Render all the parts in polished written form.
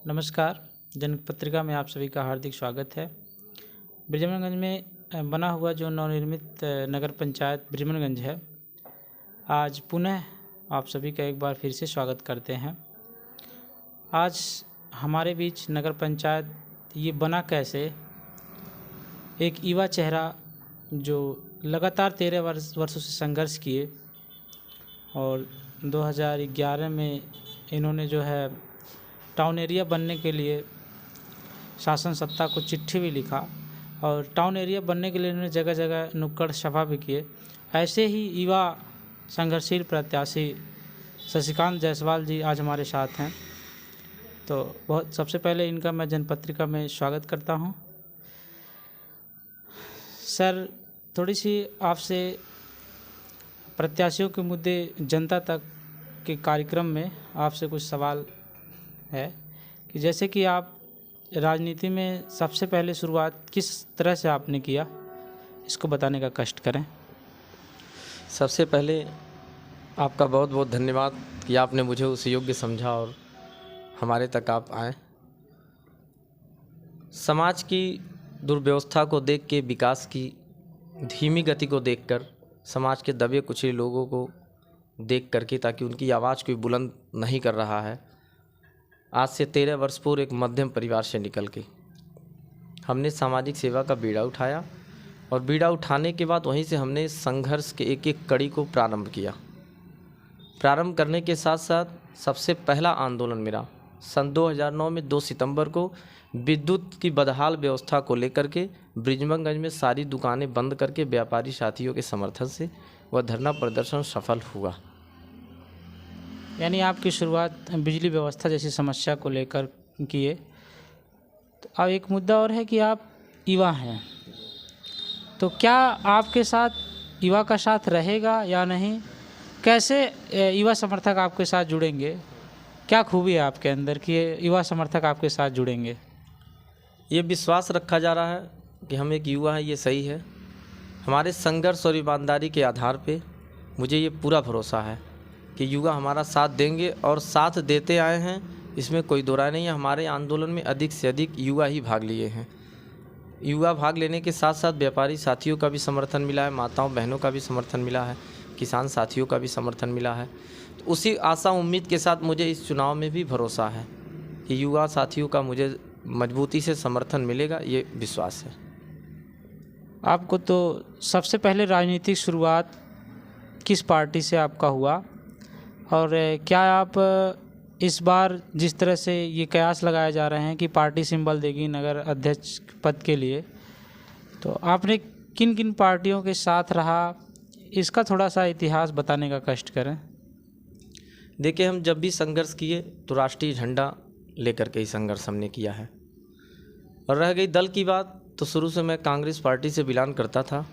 नमस्कार। जनक पत्रिका में आप सभी का हार्दिक स्वागत है। ब्रिजमनगंज में बना हुआ जो नवनिर्मित नगर पंचायत ब्रिजमनगंज है, आज पुनः आप सभी का एक बार फिर से स्वागत करते हैं। आज हमारे बीच नगर पंचायत ये बना कैसे, एक युवा चेहरा जो लगातार 13 वर्षों से संघर्ष किए और 2011 में इन्होंने जो है टाउन एरिया बनने के लिए शासन सत्ता को चिट्ठी भी लिखा और टाउन एरिया बनने के लिए इन्होंने जगह जगह नुक्कड़ सभा भी किए। ऐसे ही युवा संघर्षशील प्रत्याशी शशिकांत जायसवाल जी आज हमारे साथ हैं। तो बहुत सबसे पहले इनका मैं जनपत्रिका में स्वागत करता हूं। सर, थोड़ी सी आपसे प्रत्याशियों के मुद्दे जनता तक के कार्यक्रम में आपसे कुछ सवाल है कि जैसे कि आप राजनीति में सबसे पहले शुरुआत किस तरह से आपने किया, इसको बताने का कष्ट करें। सबसे पहले आपका बहुत बहुत धन्यवाद कि आपने मुझे उस योग्य समझा और हमारे तक आप आए। समाज की दुर्व्यवस्था को देख के, विकास की धीमी गति को देखकर, समाज के दबे कुचले लोगों को देख करके, ताकि उनकी आवाज़ कोई बुलंद नहीं कर रहा है, आज से 13 वर्ष पूर्व एक मध्यम परिवार से निकल के हमने सामाजिक सेवा का बीड़ा उठाया और बीड़ा उठाने के बाद वहीं से हमने संघर्ष के एक एक कड़ी को प्रारंभ किया। प्रारंभ करने के साथ साथ सबसे पहला आंदोलन मेरा सन 2009 में 2 सितंबर को विद्युत की बदहाल व्यवस्था को लेकर के ब्रिजमनगंज में सारी दुकानें बंद करके व्यापारी साथियों के समर्थन से वह धरना प्रदर्शन सफल हुआ। यानी आपकी शुरुआत बिजली व्यवस्था जैसी समस्या को लेकर किए। तो अब एक मुद्दा और है कि आप युवा हैं, तो क्या आपके साथ युवा का साथ रहेगा या नहीं? कैसे युवा समर्थक आपके साथ जुड़ेंगे? क्या खूबी है आपके अंदर कि युवा समर्थक आपके साथ जुड़ेंगे? ये विश्वास रखा जा रहा है कि हम एक युवा हैं, ये सही है। हमारे संघर्ष और ईमानदारी के आधार पे मुझे ये पूरा भरोसा है कि युवा हमारा साथ देंगे और साथ देते आए हैं, इसमें कोई दो राय नहीं है। हमारे आंदोलन में अधिक से अधिक युवा ही भाग लिए हैं। युवा भाग लेने के साथ साथ व्यापारी साथियों का भी समर्थन मिला है, माताओं बहनों का भी समर्थन मिला है, किसान साथियों का भी समर्थन मिला है। तो उसी आशा उम्मीद के साथ मुझे इस चुनाव में भी भरोसा है कि युवा साथियों का मुझे मजबूती से समर्थन मिलेगा, ये विश्वास है। आपको तो सबसे पहले राजनीतिक शुरुआत किस पार्टी से आपका हुआ और क्या आप इस बार जिस तरह से ये कयास लगाए जा रहे हैं कि पार्टी सिंबल देगी नगर अध्यक्ष पद के लिए, तो आपने किन किन पार्टियों के साथ रहा, इसका थोड़ा सा इतिहास बताने का कष्ट करें। देखिए, हम जब भी संघर्ष किए तो राष्ट्रीय झंडा लेकर के ही संघर्ष हमने किया है। और रह गई दल की बात, तो शुरू से मैं कांग्रेस पार्टी से बिलोंग करता था।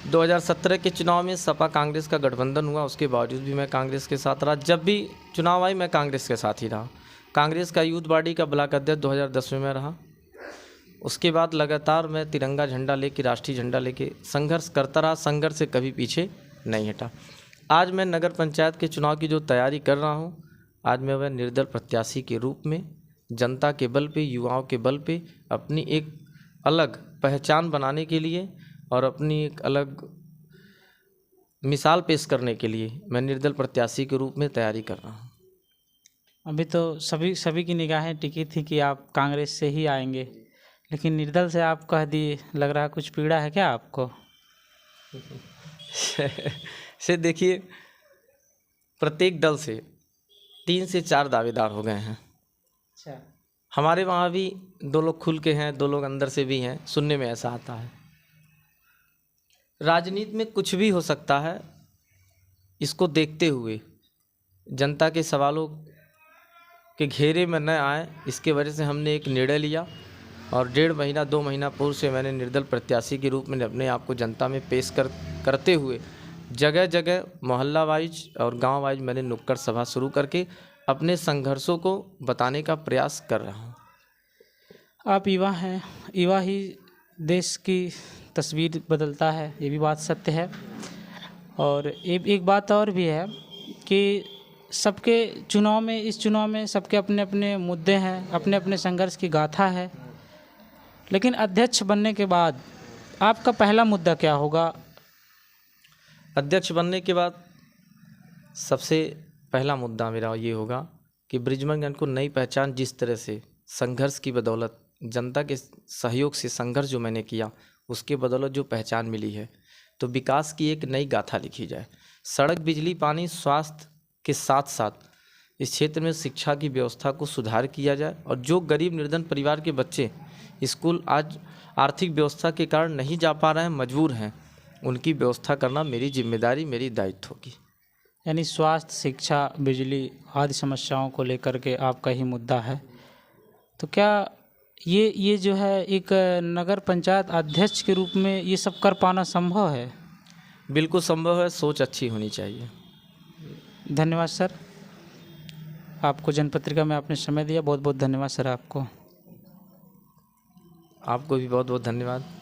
2017 के चुनाव में सपा कांग्रेस का गठबंधन हुआ, उसके बावजूद भी मैं कांग्रेस के साथ रहा। जब भी चुनाव आई मैं कांग्रेस के साथ ही रहा। कांग्रेस का यूथ बॉडी का ब्लॉक अध्यक्ष 2010 में रहा। उसके बाद लगातार मैं तिरंगा झंडा लेके, राष्ट्रीय झंडा लेके संघर्ष करता रहा, संघर्ष से कभी पीछे नहीं हटा। आज मैं नगर पंचायत के चुनाव की जो तैयारी कर रहा हूँ, आज मैं वह निर्दल प्रत्याशी के रूप में जनता के बल पे, युवाओं के बल पे अपनी एक अलग पहचान बनाने के लिए और अपनी एक अलग मिसाल पेश करने के लिए मैं निर्दल प्रत्याशी के रूप में तैयारी कर रहा हूँ। अभी तो सभी की निगाहें टिकी थी कि आप कांग्रेस से ही आएंगे, लेकिन निर्दल से आप कह दिए। लग रहा है कुछ पीड़ा है क्या आपको? से देखिए, प्रत्येक दल से 3 से 4 दावेदार हो गए हैं। अच्छा, हमारे वहाँ भी 2 लोग खुल के हैं, 2 लोग अंदर से भी हैं। सुनने में ऐसा आता है। राजनीति में कुछ भी हो सकता है, इसको देखते हुए जनता के सवालों के घेरे में न आए, इसके वजह से हमने एक निर्णय लिया और 1.5 महीना 2 महीना पूर्व से मैंने निर्दल प्रत्याशी के रूप में अपने आप को जनता में पेश करते हुए जगह जगह मोहल्ला वाइज और गांव वाइज मैंने नुक्कड़ सभा शुरू करके अपने संघर्षों को बताने का प्रयास कर रहा हूं। आप युवा हैं, युवा ही देश की तस्वीर बदलता है, ये भी बात सत्य है। और एक बात और भी है कि सबके चुनाव में, इस चुनाव में सबके अपने अपने मुद्दे हैं, अपने अपने संघर्ष की गाथा है, लेकिन अध्यक्ष बनने के बाद आपका पहला मुद्दा क्या होगा? अध्यक्ष बनने के बाद सबसे पहला मुद्दा मेरा ये होगा कि बृजमोहनगंज को नई पहचान, जिस तरह से संघर्ष की बदौलत, जनता के सहयोग से संघर्ष जो मैंने किया उसके बदौलत जो पहचान मिली है, तो विकास की एक नई गाथा लिखी जाए। सड़क, बिजली, पानी, स्वास्थ्य के साथ साथ इस क्षेत्र में शिक्षा की व्यवस्था को सुधार किया जाए और जो गरीब निर्धन परिवार के बच्चे स्कूल आज आर्थिक व्यवस्था के कारण नहीं जा पा रहे हैं, मजबूर हैं, उनकी व्यवस्था करना मेरी जिम्मेदारी, मेरी दायित्व होगी। यानी स्वास्थ्य, शिक्षा, बिजली आदि समस्याओं को लेकर के आपका ही मुद्दा है। तो क्या ये जो है एक नगर पंचायत अध्यक्ष के रूप में ये सब कर पाना संभव है? बिल्कुल संभव है, सोच अच्छी होनी चाहिए। धन्यवाद सर, आपको जनपत्रिका में आपने समय दिया, बहुत बहुत धन्यवाद सर आपको। आपको भी बहुत बहुत धन्यवाद।